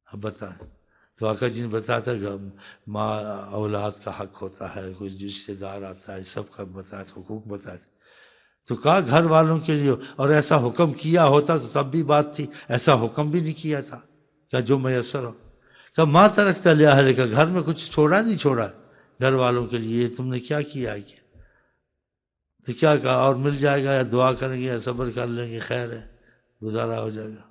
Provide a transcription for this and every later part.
اب بتائیں، تو آقا جی نے بتایا تھا کہ ماں اولاد کا حق ہوتا ہے، کوئی رشتے دار آتا ہے، سب کا بتایا تھا، حقوق بتایا تھا. تو کہا گھر والوں کے لیے، اور ایسا حکم کیا ہوتا تو تب بھی بات تھی، ایسا حکم بھی نہیں کیا تھا کہ جو میسر ہو. کہ ماں ترکت لأہلک، گھر میں کچھ چھوڑا نہیں چھوڑا گھر والوں کے لیے، تم نے کیا کیا ہے کیا؟ تو کیا کہا، اور مل جائے گا، یا دعا کریں گے یا صبر کر لیں گے، خیر ہے، گزارا ہو جائے گا.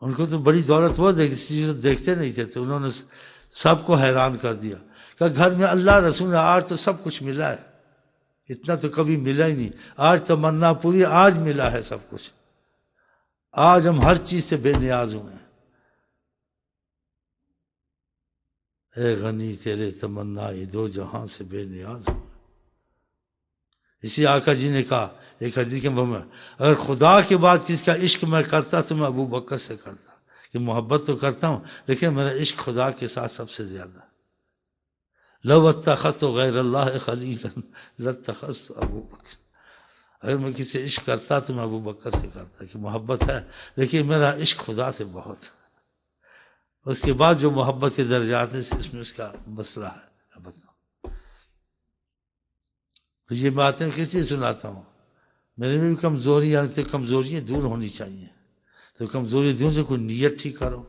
ان کو تو بڑی دولت وہ دیکھتے نہیں تھے، تو انہوں نے سب کو حیران کر دیا کہ گھر میں اللہ رسول ہے، آج تو سب کچھ ملا ہے، اتنا تو کبھی ملا ہی نہیں، آج تمنا پوری، آج ملا ہے سب کچھ، آج ہم ہر چیز سے بے نیاز ہوئے ہیں. اے غنی تیرے تمنا یہ دو جہاں سے بے نیاز ہوں. اسی آقا جی نے کہا ایک حدیث کے میں، اگر خدا کے بعد کس کا عشق میں کرتا تو میں ابو بکر سے کرتا، کہ محبت تو کرتا ہوں لیکن میرا عشق خدا کے ساتھ سب سے زیادہ. لو اتخذت غیر اللہ خلیلا لاتخذت ابو بکر، اگر میں کسی عشق کرتا تو میں ابو بکر سے کرتا، کہ محبت ہے لیکن میرا عشق خدا سے بہت ہے. اس کے بعد جو محبت کے درجات ہیں اس میں اس کا مسئلہ ہے. اب بتاؤ، تو یہ باتیں کس لیے سناتا ہوں؟ میرے میں بھی کمزوریاں دور ہونی چاہیے. تو کمزوری دور سے کوئی نیت ٹھیک کرو،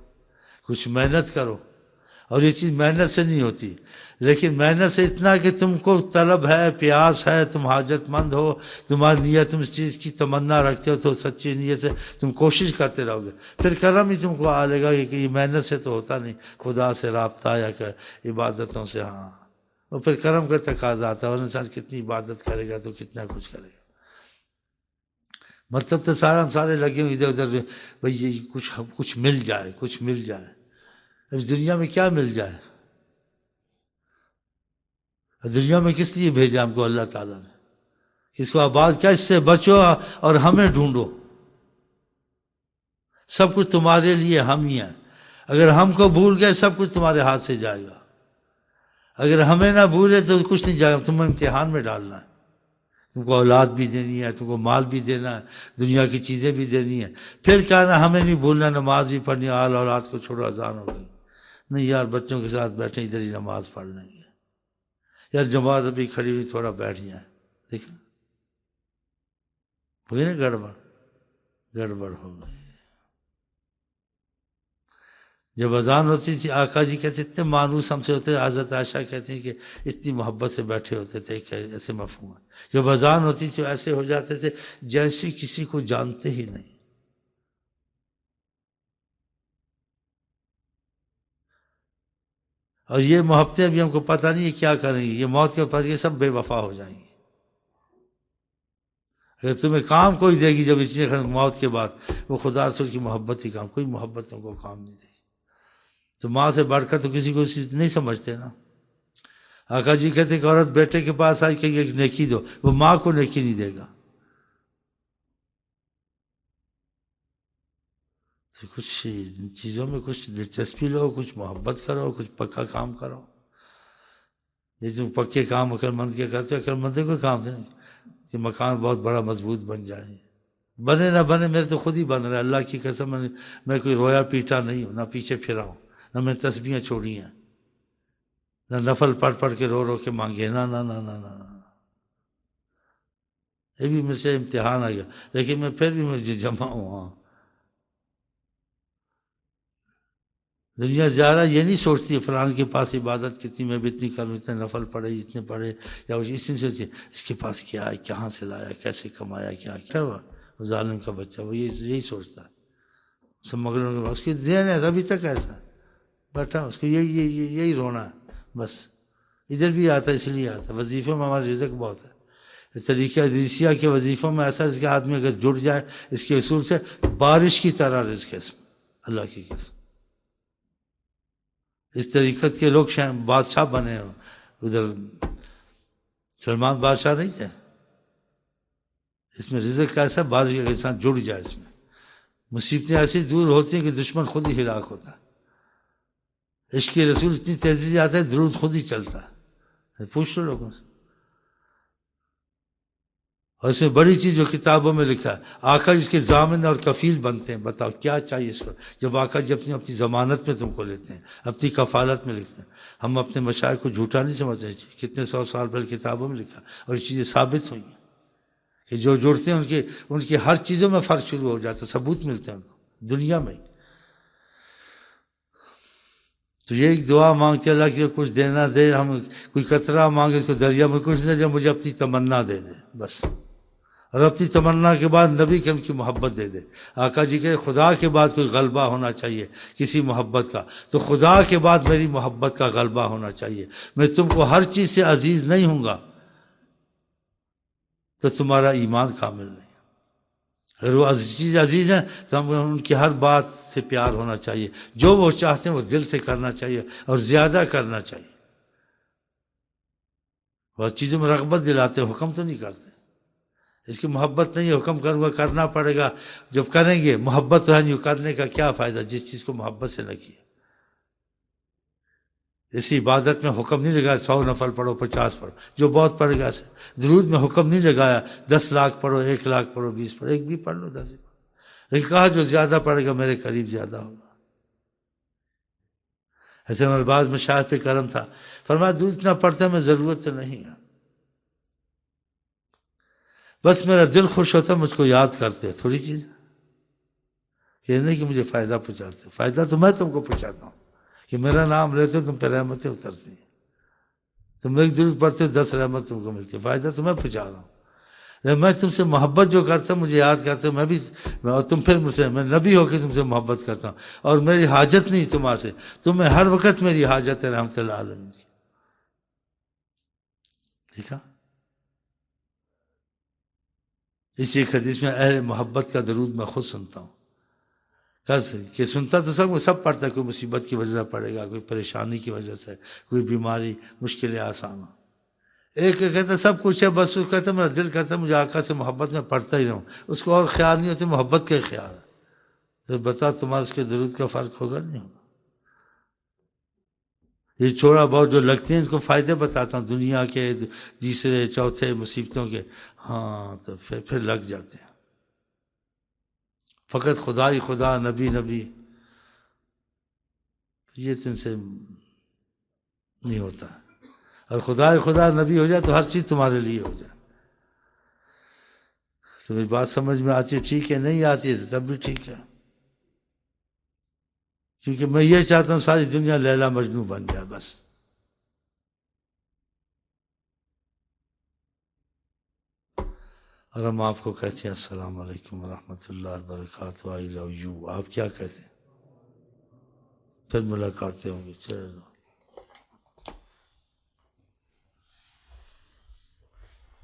کچھ محنت کرو. اور یہ چیز محنت سے نہیں ہوتی، لیکن محنت سے اتنا کہ تم کو طلب ہے، پیاس ہے، تم حاجت مند ہو، تمہاری نیت تم اس چیز کی تمنا رکھتے ہو، تو سچی نیت سے تم کوشش کرتے رہو گے، پھر کرم ہی تم کو آ لے گا. کہ یہ محنت سے تو ہوتا نہیں، خدا سے رابطہ یا کہ عبادتوں سے، ہاں، اور پھر کرم کا تقاضا آتا ہے. اور انسان کتنی عبادت کرے گا تو کتنا کچھ کرے گا. مطلب تو ہم سارے لگے ہوئے ادھر ادھر، بھئی یہ کچھ مل جائے، کچھ مل جائے. اس دنیا میں کیا مل جائے؟ دنیا میں کس لیے بھیجا ہم کو اللہ تعالیٰ نے؟ کس کو آباد کیا، اس سے بچو اور ہمیں ڈھونڈو. سب کچھ تمہارے لیے ہم ہی ہیں. اگر ہم کو بھول گئے سب کچھ تمہارے ہاتھ سے جائے گا. اگر ہمیں نہ بھولے تو کچھ نہیں جائے گا. تمہیں امتحان میں ڈالنا ہے. تم کو اولاد بھی دینی ہے، تم کو مال بھی دینا ہے، دنیا کی چیزیں بھی دینی ہے. پھر کیا نا، ہمیں نہیں بھولنا، نماز بھی پڑھنی، آل اولاد کو چھوڑو، اذان ہو گئی، نہیں یار بچوں کے ساتھ بیٹھے ادھر ہی نماز پڑھ لیں گے، یار جماعت ابھی کھڑی ہوئی تھوڑا بیٹھ جائیں. دیکھا ہوئی نا گڑبڑ ہو گئی. جب اذان ہوتی تھی آقا جی کہتے اتنے مانوس ہم سے ہوتے، حضرت عائشہ کہتی ہیں کہ اتنی محبت سے بیٹھے ہوتے تھے کہ ایسے مفہوم ہے. جب اذان ہوتی تھی ایسے ہو جاتے تھے جیسے کسی کو جانتے ہی نہیں. اور یہ محبتیں ابھی ہم کو پتہ نہیں ہے کیا کریں گی، یہ موت کے اوپر یہ سب بے وفا ہو جائیں گی. اگر تمہیں کام کوئی دے گی جب اتنی موت کے بعد، وہ خدا رسول کی محبت ہی کام، کوئی محبت تم کو کام نہیں دے گی. تو ماں سے بڑھ کر تو کسی کو چیز نہیں سمجھتے نا. آقا جی کہتے کہ عورت بیٹے کے پاس آئی کہ ایک نیکی دو، وہ ماں کو نیکی نہیں دے گا. تو کچھ چیزوں میں کچھ دلچسپی لو، کچھ محبت کرو، کچھ پکا کام کرو. یہ جو پکے کام عقل مند کے کرتے، عقل مندے کو کام دیں کہ مکان بہت بڑا مضبوط بن جائے. بنے نہ بنے میرے تو خود ہی بن رہا ہے، اللہ کی قسم. میں کوئی رویا پیٹا نہیں ہوں، نہ پیچھے پھرا ہوں، نہ میں تسبیحیں چھوڑی ہیں، نہ نفل پڑھ پڑھ کے رو رو کے مانگے، نہ نہ نہ نہ نہ. یہ بھی مجھ سے امتحان آ گیا، لیکن میں پھر بھی مجھے جمع ہوں. ہاں، دنیا زیادہ یہ نہیں سوچتی فلان کے پاس عبادت کتنی، میں بھی اتنی کروں، اتنے نفل پڑھے، اتنے پڑھے، یا اس میں سوچتی اس کے پاس کیا ہے، کہاں سے لایا، کیسے کمایا، کیا ہوا. ظالم کا بچہ وہ یہی سوچتا ہے. سب مغرب اس کی ذہن ہے ابھی تک ایسا بیٹھا، اس کو یہی رونا ہے بس. ادھر بھی آتا ہے اس لیے آتا ہے. وظیفوں میں ہمارا رزق بہت ہے. طریقہ ادریسیہ کے وظیفوں میں ایسا اس کے آدمی اگر جڑ جائے اس کے اصول سے، بارش کی طرح رزق ہے اس میں، اللہ کی قسم. اس طریقت کے لوگ بادشاہ بنے ہو. ادھر سلمان بادشاہ نہیں تھے. اس میں رزق کیسا، بارش کا انسان جڑ جائے اس میں. مصیبتیں ایسی دور ہوتی ہیں کہ دشمن خود ہی ہلاک ہوتا ہے. عشق رسول اتنی تیزی سے آتا ہے، درود خود ہی چلتا ہے. پوچھ لو لوگوں سے. اور اس میں بڑی چیز جو کتابوں میں لکھا ہے، آقا جس کے ضامن اور کفیل بنتے ہیں. بتاؤ کیا چاہیے اس کو. جب آقا جی اپنی ضمانت میں تم کو لیتے ہیں، اپنی کفالت میں لکھتے ہیں. ہم اپنے مشائخ کو جھوٹا نہیں سمجھتے. کتنے 100 سال پہلے کتابوں میں لکھا اور یہ چیزیں ثابت ہوئی ہیں کہ جو جڑتے ہیں ان کی ہر چیزوں میں فرق شروع ہو جاتا ہے. ثبوت ملتے ہیں ان کو دنیا میں. تو یہ ایک دعا مانگتے اللہ کہ کچھ دینا دے. ہم کوئی قطرہ مانگے اس کو دریا میں کچھ نہ دے، مجھے اپنی تمنا دے دے بس. اور اپنی تمنا کے بعد نبی کریم کی محبت دے دے. آقا جی کے خدا کے بعد کوئی غلبہ ہونا چاہیے کسی محبت کا، تو خدا کے بعد میری محبت کا غلبہ ہونا چاہیے. میں تم کو ہر چیز سے عزیز نہیں ہوں گا تو تمہارا ایمان کامل نہیں. اگر وہ چیز عزیز ہیں تو ہم ان کی ہر بات سے پیار ہونا چاہیے. جو وہ چاہتے ہیں وہ دل سے کرنا چاہیے اور زیادہ کرنا چاہیے. وہ چیزوں میں رغبت دلاتے ہیں، حکم تو نہیں کرتے. اس کی محبت نہیں ہے، حکم کروں گا کرنا پڑے گا. جب کریں گے محبت تو ہے نہیں، کرنے کا کیا فائدہ جس چیز کو محبت سے نہ کیا. اسی عبادت میں حکم نہیں لگایا 100 نفل پڑھو 50 پڑھو، جو بہت پڑھ گیا. درود میں حکم نہیں لگایا 10 لاکھ پڑھو 1 لاکھ پڑھو 20 پڑھو. ایک بھی پڑھ لو 10 بھی پڑھو. لیکن کہا جو زیادہ پڑھے گا میرے قریب زیادہ ہوگا. ایسے ہمارے بعض مشائخ پہ کرم تھا، فرمایا تو اتنا پڑھتا میں ضرورت تو نہیں ہے، بس میرا دل خوش ہوتا مجھ کو یاد کرتے. تھوڑی چیز یہ نہیں کہ مجھے فائدہ پہنچاتے. فائدہ تو میں تم کو پہنچاتا ہوں کہ میرا نام لیتے تم پہ رحمتیں اترتی ہیں. تم ایک درود پڑھتے ہو 10 رحمت تم کو ملتی ہے. فائدہ تو میں پہنچا رہا ہوں. لیکن میں تم سے محبت جو کرتا ہوں مجھے یاد کرتے ہو، میں بھی اور تم پھر مجھ سے، میں نبی ہو کے تم سے محبت کرتا ہوں. اور میری حاجت نہیں تمہارے سے، تمہیں ہر وقت میری حاجت ہے رحمت اللہ عالمین کی. ٹھیک ہے. اسی ایک حدیث میں اہل محبت کا درود میں خود سنتا ہوں. کہ سنتا تو سب پڑھتا ہے. کوئی مصیبت کی وجہ سے پڑے گا، کوئی پریشانی کی وجہ سے، کوئی بیماری، مشکلیں آسان ہو. ایک کہتا ہے سب کچھ ہے، بس وہ کہتا ہے میرا دل کرتا ہے مجھے آقا سے محبت میں پڑھتا ہی رہوں. اس کو اور خیال نہیں ہوتے، محبت کا خیال ہے. تو بتا تمہارا اس کے درود کا فرق ہوگا نہیں ہوگا. یہ چھوڑا بہت جو لگتے ہیں ان کو فائدے بتاتا ہوں دنیا کے، تیسرے چوتھے مصیبتوں کے. ہاں تو پھر لگ جاتے ہیں. فقط خدا ہی خدا، نبی نبی، یہ تو ان سے نہیں ہوتا. اور خدا ہی خدا نبی ہو جائے تو ہر چیز تمہارے لیے ہو جائے. تو میری بات سمجھ میں آتی ہے؟ ٹھیک ہے. نہیں آتی ہے تو تب بھی ٹھیک ہے، کیونکہ میں یہ چاہتا ہوں ساری دنیا لیلا مجنوں بن جائے بس. اور ہم آپ کو کہتے ہیں السلام علیکم ورحمۃ اللہ وبرکاتہ. آئی لو یو. آپ کیا کہتے ہیں؟ پھر ملاقاتیں ہوں گی. چلو.